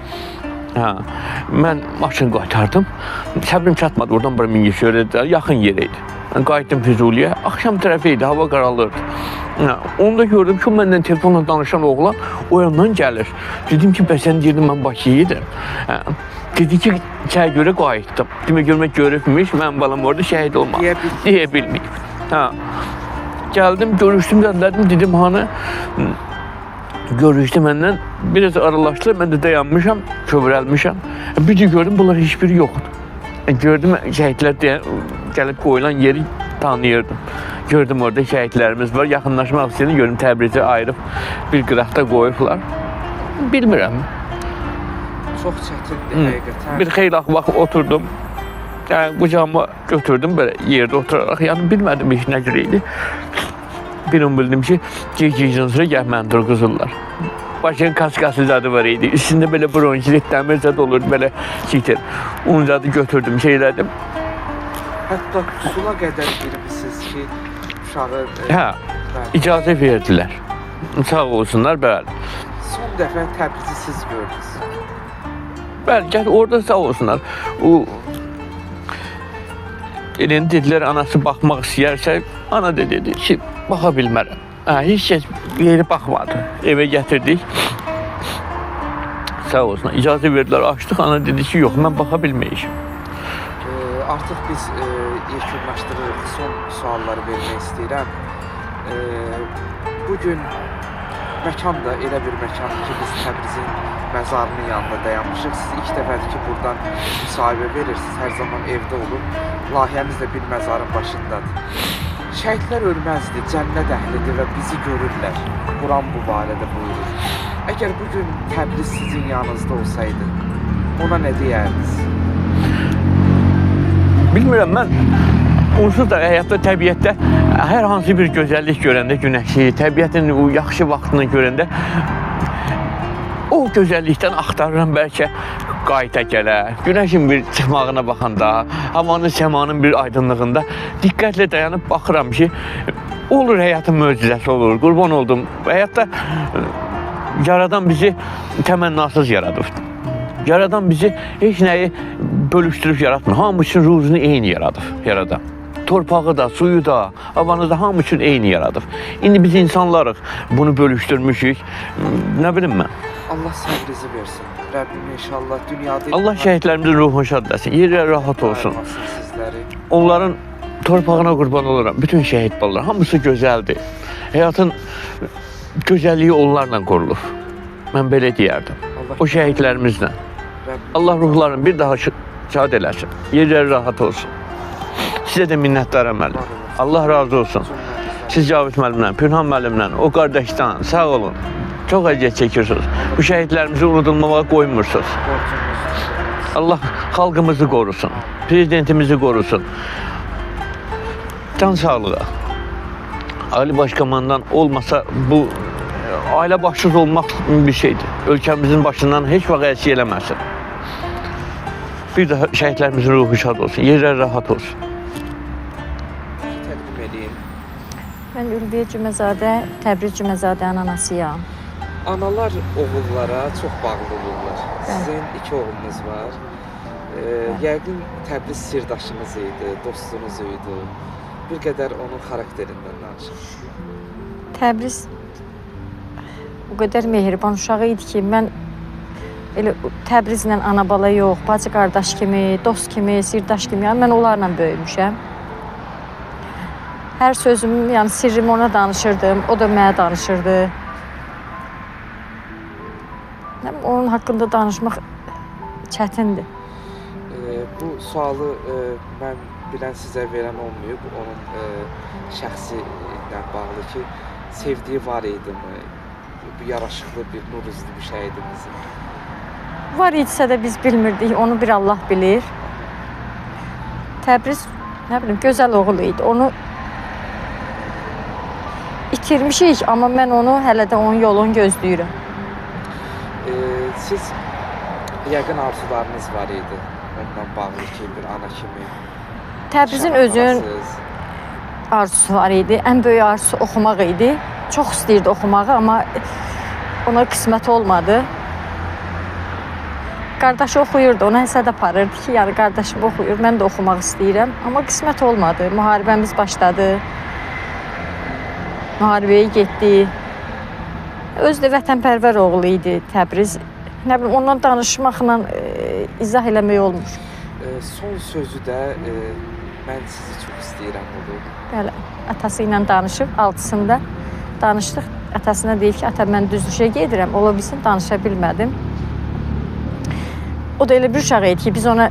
S5: Mən maşını qaytardım. Səbrim çatmadı, oradan bura Mingəçevirə yaxın yer idi. Qayıtdım Füzuliyə, axşam tərəfi idi, hava qaralırdı. Onu da gördüm ki, məndən telefonla danışan oğlan o yandan gəlir. Dedim ki, sən deyirdim, mən Bakıya gedirəm. Dedi ki, çaya görə qayıtdım. Demə görmək görübmüş, mən balam orada şəhid olmaq. Deyə bilməyib. Gəldim, görüşdüm, dedim, hanı? Görüşdü məndən, biraz aralaşdı, mən də dayanmışam, kövrəlmişəm. Bir də gördüm, bunlar heç biri yoxdur. Gördüm, şəhidlər gəlib qoyulan yeri tanıyırdım. Gördüm, orada şəhidlərimiz var, yaxınlaşmaq istəyəni gördüm, Təbrizi ayırıb bir qıraqda qoyublar. Bilmirəm.
S1: Çox çətindir, həqiqətən. Bir
S5: xeyli vaxt oturdum, qucağıma götürdüm, belə yerdə oturaraq, yəni bilmədim iş nə cür idi. Birini bildim ki, gec-gecdən sonra gəl məni durğuzurlar. Başının kaskası zadı var idi. Üstündə belə bronşilit, dəmir zad olurdu, belə çitir. Onun zadı götürdüm, şeylədim.
S1: Hətta sula qədər girmişsiniz ki, uşağı...
S5: İcazə verdilər. Sağ olsunlar, bəli.
S1: Son dəfə Təbrizi siz gördünüz.
S5: Bəli, gəl orada sağ olsunlar. Elini dedilər, anası baxmaq istəyərsə, ana da dedi ki, baxa bilmərəm. Heç kəs bir yeri baxmadı. Evə gətirdik. Sağ olsun. İcazə verdilər, açdıq. Ana dedi ki, yox, mən baxa bilməyəcəm.
S1: Artıq biz yekunlaşdırırıq. Son sualları vermək istəyirəm. Bugün məkan da elə bir məkandır ki, biz Təbrizin məzarının yanında dayanmışıq. Siz ilk dəfədir ki, buradan müsahibə verirsiniz. Hər zaman evdə olub. Layihəmiz də bir məzarın başındadır. Şəhidlər ölməzdi, cənnət əhlidir və bizi görürlər. Quran bu barədə buyurur. Əgər bugün Təbriz sizin yanınızda olsaydı, ona nə deyərdiniz?
S5: Bilmirəm, mən onsuz da həyatda, təbiətdə hər hansı bir gözəllik görəndə, günəşi, təbiətin o yaxşı vaxtını görəndə o gözəllikdən axtarıram bəlkə qayıta gələ, günəşin bir çıxmağına baxanda, havanın, səmanın bir aydınlığında diqqətlə dayanıb baxıram ki, olur həyatın möcüzəsi olur, qurban oldum. Həyatda yaradan bizi təmənnasız yaradıb. Yaradan bizi heç nəyi bölüşdürüb yaratmır. Hamı üçün ruzunu eyni yaradıb, yaradan. Torpağı da, suyu da, havanı da hamı üçün eyni yaradıb. İndi biz insanlarıq, bunu bölüşdürmüşük. Nə bilim mən.
S1: Allah səbrinizi versin. Rəbbim inşallah dünyada
S5: Allah şəhidlərimizin ruhunu şad etsin. Yerləri rahat olsun.
S1: ayırmasın sizləri.
S5: Onların torpağına qurban oluram. Bütün şəhid balalar hamısı gözəldir. Həyatın gözəlliyi onlarla qurulur. Mən belə deyərdim. O şəhidlərimizlə. Allah ruhlarını bir daha şad eləsin. Yerləri rahat olsun. Sizə də minnətdaram müəllim. Allah razı olsun. Siz Cavid müəllimlə, Pünhan müəllimlə, o qardaşdan sağ olun. Çox əziyyət çəkirsiniz. Bu şəhidlərimizi unudulmağa qoymursunuz. Allah xalqımızı qorusun. Prezidentimizi qorusun. Can sağlığı. Ali Başkomandan olmasa bu ailə başsız olmaq bir şeydir. Ölkəmizin başından heç vaxt əksik eləməsin. Bir daha şəhidlərimizin ruhu şad olsun. Yerləri rahat olsun.
S1: Təqdim edeyim.
S4: Mən Ülviyə Cüməzadə, Təbriz Cümezadənin anasıyam.
S1: Analar oğullara çox bağlı olurlar. Sizin 2 oğlunuz var. Yəqin Təbriz sirdaşınız idi, dostunuz idi. Bir qədər onun xarakterindən danışın.
S4: Təbriz o qədər mehriban uşağı idi ki, mən elə Təbrizlə ana-bala yox, bacı-qardaş kimi, dost kimi, sirdaş kimi, yəni mən onlarla böyümüşəm. Hər sözümü, yəni sirrimi ona danışırdım, o da mənə danışırdı. Onun haqqında danışmaq çətindir.
S1: Bu sualı mən bilən sizə verən olmayıb. Onun şəxsi ilə bağlı ki, sevdiyi var idimi? Bu yaraşıqlı bir, nur üzlü bir şəhidimizin.
S4: Var idisə də biz bilmirdik, onu bir Allah bilir. Təbriz, nə bilim, gözəl oğul idi. Onu itirmişik, amma mən onu hələ də onun yolunu gözləyirəm.
S1: Siz yəqin arzularınız var idi ondan bağlı ki, bir ana kimi.
S4: Təbrizin özünün arzusu var idi. Ən böyük arzusu oxumaq idi. Çox istəyirdi oxumağı, amma ona qismət olmadı. Qardaşı oxuyurdu, ona həsəd aparırdı ki, yəni qardaşım oxuyur, mən də oxumaq istəyirəm. Amma qismət olmadı. Müharibəmiz başladı. Müharibəyə getdi. Özü də vətənpərvər oğlu idi Təbriz. Nə bilim, ondan danışmaqla izah eləmək olmur.
S1: Son sözü də mən sizi çox istəyirəm olur.
S4: Bəli, atası ilə danışıb, 6-sında danışdıq. Atasına deyib ki, ata mən düzlüşə gedirəm, ola bilsin danışa bilmədim. O da elə bir uşaq idi ki, biz ona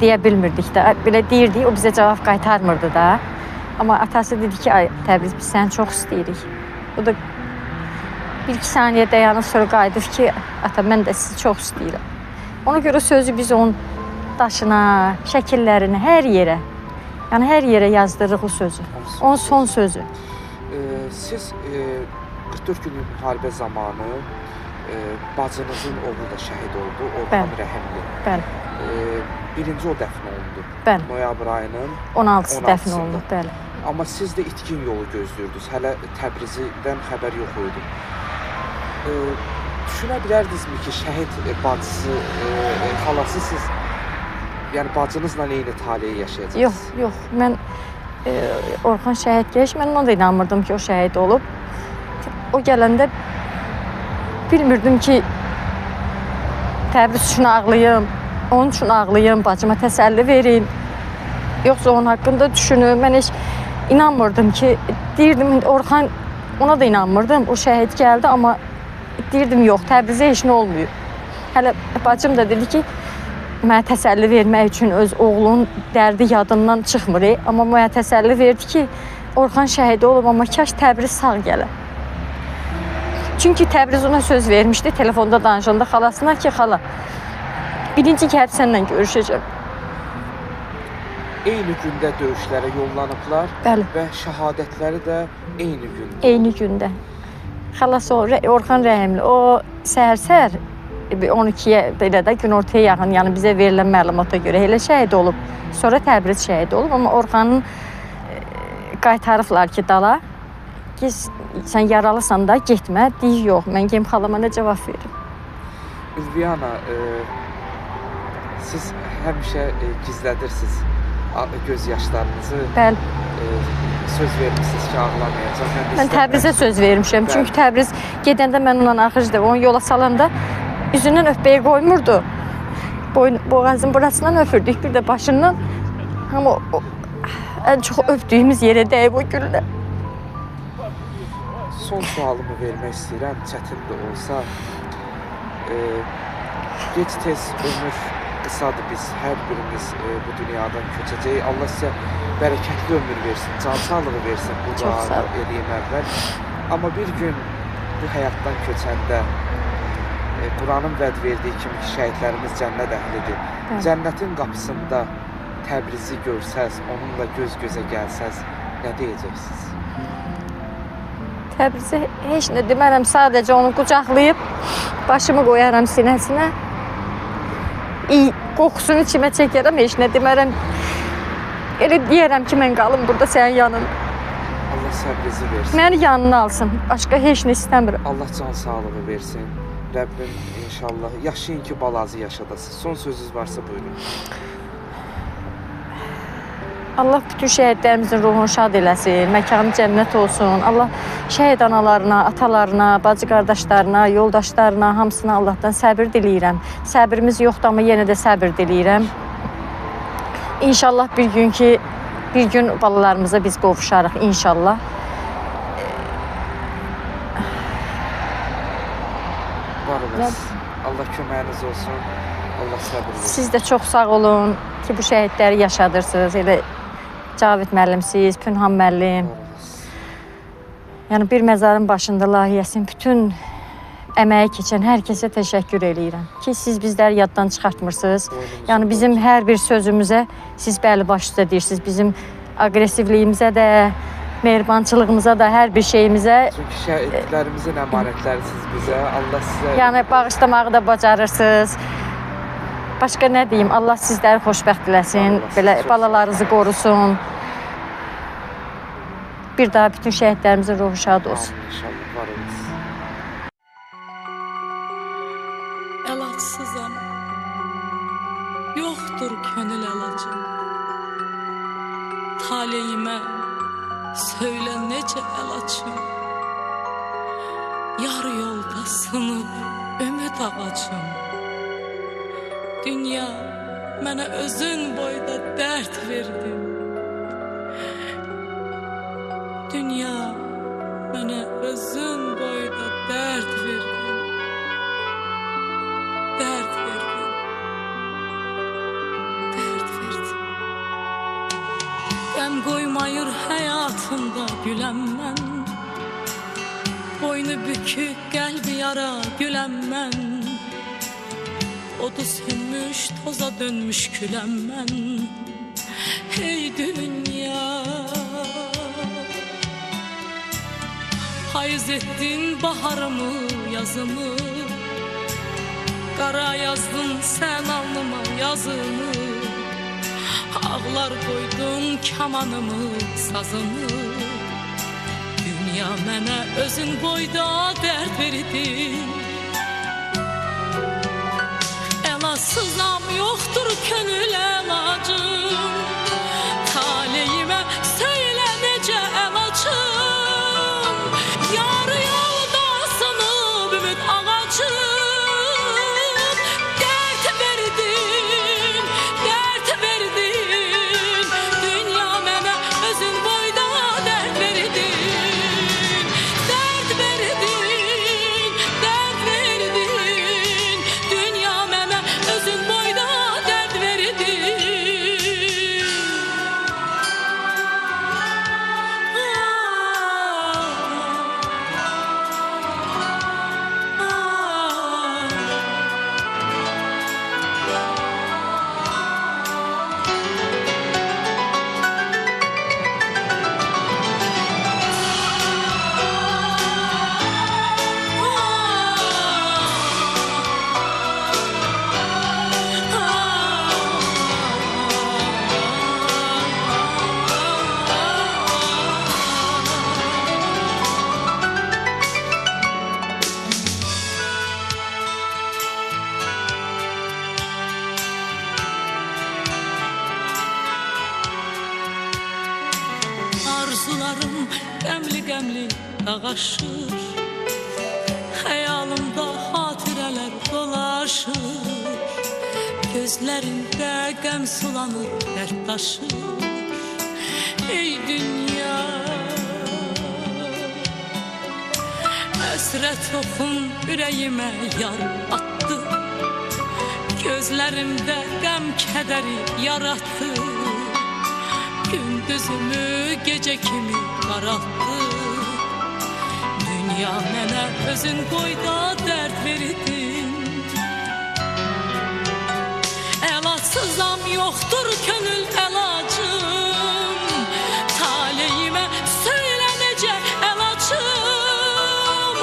S4: deyə bilmirdik də. Belə deyirdik, o bizə cavab qaytarmırdı da. Amma atası dedi ki, ay Təbriz, biz səni çox istəyirik. O da 1-2 saniyə dayanıb sonra qayıdıb ki, ata mən də sizi çox istəyirəm. Ona görə sözü biz onun daşına, şəkillərinə, hər yerə, yəni hər yerə yazdırırıq o sözü. Onun son sözü.
S1: Siz 44 günlük müharibə zamanı bacınızın oğlu da şəhid oldu, Orxan Rəhimli.
S4: Bəli.
S1: Birinci o dəfn olundu.
S4: Bəli.
S1: Noyabr ayının
S4: 16-sı dəfn olundu, bəli.
S1: Amma siz də itkin yolu gözləyirdiniz. Hələ Təbrizdən xəbər yox idi. Düşünə bilərdinizmi ki, şəhid bacısı, xalası siz, yəni bacınızla eyni taleyi yaşayacaqsınız?
S4: Yox, yox. Mən Orxan şəhid gəliş, mən ona da inanmırdım ki, o şəhid olub. O gələndə bilmirdim ki, Təbriz üçün ağlayım, onun üçün ağlayım, bacıma təsəlli verin. Yoxsa onun haqqında düşünüm. Mən heç inanmırdım ki, deyirdim, Orxan, ona da inanmırdım. O şəhid gəldi, amma deyirdim, yox, Təbrizə heç nə olmuyor. Hələ bacım da dedi ki, mənə təsəlli vermək üçün öz oğlunun dərdi yadından çıxmır. Amma mənə təsəlli verdi ki, Orxan şəhid olub, amma kaş Təbriz sağ gələ. Çünki Təbriz ona söz vermişdi telefonda danışanda xalasına ki, xala, birinci ki, hep səndən görüşəcəm.
S1: Eyni gündə döyüşlərə yollanıblar.
S4: Bəli.
S1: Və şəhadətləri də eyni gündə.
S4: Eyni gündə. Xalası Orxan Rəhimli, o səhər-səhər 12-yə belə də günortaya yaxın, yəni bizə verilən məlumata görə elə şəhid olub. Sonra Təbriz şəhid olub, amma Orxanın qaytarıblar ki, dala. Ki, sən yaralısan da getmə, deyir, yox, mən geyim xalama nə cavab verim.
S1: Ülviyana, siz həmişə gizlədirsiniz göz yaşlarınızı.
S4: Bəli.
S1: Söz vermişsiniz ki, ağlamayacaq.
S4: Mən Təbrizə söz vermişəm.
S1: Bəli.
S4: Çünki Təbriz gedəndə mən onunla axırıncı onu yola salanda üzündən öpməyə qoymurdu. Boğazın burasından öpürdük, bir də başından. Amma o ən çox öpdüyümüz yerə dəyib o güllə.
S1: Son sualımı vermək istəyirəm, çətin də olsa. Gec-tez ömür qısadır, biz hər birimiz bu dünyadan köçəcəyik. Allah sizə bərəkətli ömür versin, can sağlığı versin bu duanı edeyim əvvəl. Amma bir gün bu həyatdan köçəndə Quranın vəd verdiyi kimi ki, şəhidlərimiz cənnət əhlidir. Cənnətin qapısında Təbrizi görsəz, onunla göz-gözə gəlsəz, nə deyəcəksiniz?
S4: Təbrizə heç nə demərəm, sadəcə onu qucaqlayıb başımı qoyaram sinəsinə. Qoxusunu içimə çəkərəm, heç nə demərəm. Elə deyərəm ki, mən qalım burada sənin yanında.
S1: Allah səbrizi versin.
S4: Məni yanına alsın, başqa heç nə istəmirəm.
S1: Allah can sağlığı versin. Rəbbim inşallah yaşayın ki, balazı yaşadasın. Son sözünüz varsa buyurun.
S4: Allah bütün şəhidlərimizin ruhunu şad eləsin, məkanı cənnət olsun. Allah şəhid analarına, atalarına, bacı qardaşlarına, yoldaşlarına, hamısına Allahdan səbir diləyirəm. Səbrimiz yoxdur, amma yenə də səbir diləyirəm. İnşallah bir gün balalarımıza biz qovuşarıq, inşallah.
S1: Var olasın. Allah köməyiniz olsun. Allah səbir versin.
S4: Siz də çox sağ olun ki, bu şəhidləri yaşadırsınız. Elə Cavid müəllimsiz, Pünhan müəllim. Yəni bir məzarın başında layihəsinin bütün əməyi keçən hər kəsə təşəkkür eləyirəm ki, siz bizləri yaddan çıxartmırsınız. Yəni bizim hər bir sözümüzə siz bəli baş üstə deyirsiniz. Bizim aqressivliyimizə də, mehribançılığımıza da, hər bir şeyimizə.
S1: Çünki şəhidlərimizin əmanətlərisiz bizə. Allah sizə...
S4: Yəni bağışlamağı da bacarırsınız. Başqa nə deyim, Allah sizləri xoşbəxt eləsin, belə balalarınızı qorusun. Bir daha bütün şəhidlərimizin ruhu şad olsun.
S1: İnşallah, var olasın.
S7: Əlacsızam, yoxdur könül əlacım. Taleyimə söylə necə əlacım. Yarı yolda sınıb ümid ağacım. Dünya mənə özün boyda dərd verdin. Dünya mənə özün boyda dərd verdin. Dərd verdin. Dərd verdin. Qəm qoymayır həyatımda güləm mən. Boynu bükük qəlbi yara güləm mən. Odu sönmüş, toza dönmüş küləm mən. Hey dünya, payız etdin baharımı, yazımı. Qara yazdın sən alnıma yazımı. Ağlar qoydun kamanımı, sazımı. Dünya mənə özün boyda dərd verdin. Əlacsızam, yoxdur könül əlacım. Taleyimə söylə necə əlacım. Yarı yolda sınıb ümid ağacım. Dərd verdin, dərd verdin. Dünya mənə özün boyda dərd verdin. Dərd verdin, dərd verdin. Dünya mənə özün boyda dərd verdin. qəmli ağaşır. Xəyalımda hatirələr dolaşır. Gözlərində qəm sulanır, dərd daşır. Ey dünya, həsrət oxun ürəyimə yar attı. Gözlərimdə qəm kədəri yarattı. Gündüzümü gecə kimi qaraltdı. Dünya mənə özün boyda dərd verdin. Əlacsızam, yoxdur könül əlacım. Taleyimə söylə necə əlacım.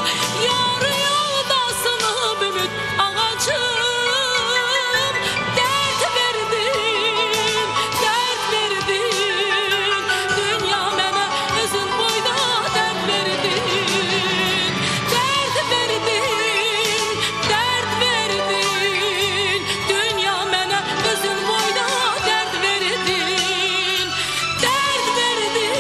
S7: Yarı yolda sınıb ümid ağacım. Dərd verdin, dərd verdin. Dünya mənə özün boyda dərd verdin. Dərd verdin, dərd verdin. Dünya mənə özün boyda dərd verdin. Dərd verdin,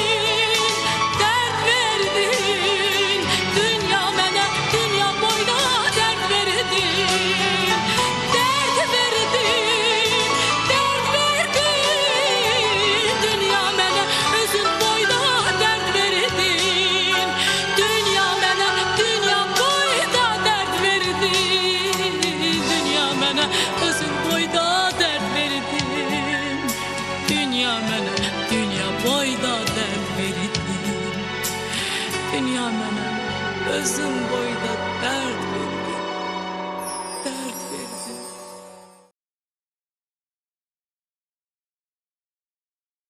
S7: dərd verdin. Dünya mənə dünya boyda dərd verdin. Dərd verdin, dərd verdin. Dünya mənə özün boyda dərd verdin. Dünya mənə dünya boyda dərd verdin. Dünya mənə özün boyda dərd verdin. Dünya mənə dünya boyda dərd verdin. Dünya mənə özün boyda dərd verdin.